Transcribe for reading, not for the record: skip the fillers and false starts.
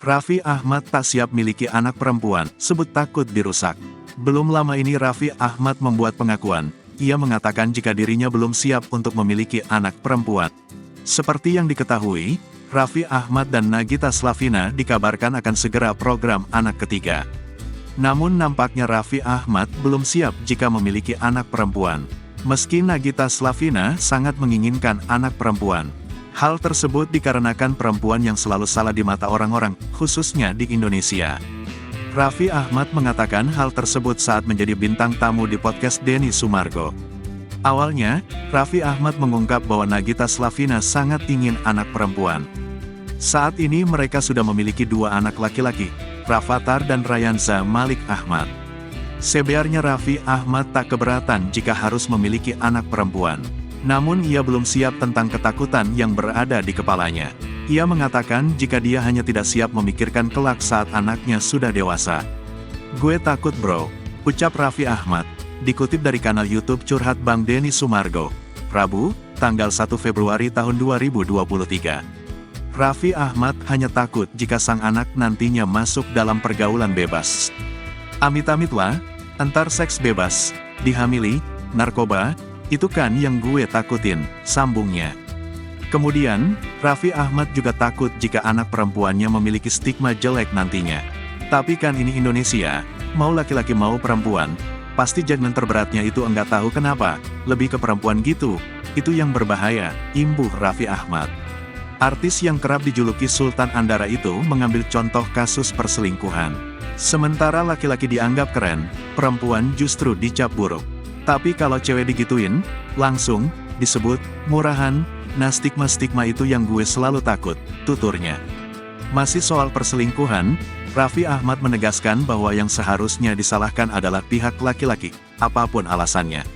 Raffi Ahmad tak siap miliki anak perempuan, sebut takut dirusak. Belum lama ini Raffi Ahmad membuat pengakuan. Ia mengatakan jika dirinya belum siap untuk memiliki anak perempuan. Seperti yang diketahui, Raffi Ahmad dan Nagita Slavina dikabarkan akan segera program anak ketiga. Namun nampaknya Raffi Ahmad belum siap jika memiliki anak perempuan. Meski Nagita Slavina sangat menginginkan anak perempuan. Hal tersebut dikarenakan perempuan yang selalu salah di mata orang-orang, khususnya di Indonesia. Raffi Ahmad mengatakan hal tersebut saat menjadi bintang tamu di podcast Denny Sumargo. Awalnya, Raffi Ahmad mengungkap bahwa Nagita Slavina sangat ingin anak perempuan. Saat ini mereka sudah memiliki 2 anak laki-laki, Rafathar dan Rayanza Malik Ahmad. Sebenarnya Raffi Ahmad tak keberatan jika harus memiliki anak perempuan. Namun ia belum siap tentang ketakutan yang berada di kepalanya. Ia mengatakan jika dia hanya tidak siap memikirkan kelak saat anaknya sudah dewasa. "Gue takut bro," ucap Raffi Ahmad. Dikutip dari kanal YouTube Curhat Bang Denny Sumargo, Rabu, tanggal 1 Februari tahun 2023. Raffi Ahmad hanya takut jika sang anak nantinya masuk dalam pergaulan bebas. Amit-amitlah, antar seks bebas, dihamili, narkoba, itu kan yang gue takutin, sambungnya. Kemudian, Raffi Ahmad juga takut jika anak perempuannya memiliki stigma jelek nantinya. Tapi kan ini Indonesia, mau laki-laki mau perempuan, pasti judgement terberatnya itu enggak tahu kenapa, lebih ke perempuan gitu, itu yang berbahaya, imbuh Raffi Ahmad. Artis yang kerap dijuluki Sultan Andara itu mengambil contoh kasus perselingkuhan. Sementara laki-laki dianggap keren, perempuan justru dicap buruk. Tapi kalau cewek digituin, langsung disebut murahan. Nah stigma-stigma itu yang gue selalu takut, tuturnya. Masih soal perselingkuhan, Raffi Ahmad menegaskan bahwa yang seharusnya disalahkan adalah pihak laki-laki, apapun alasannya.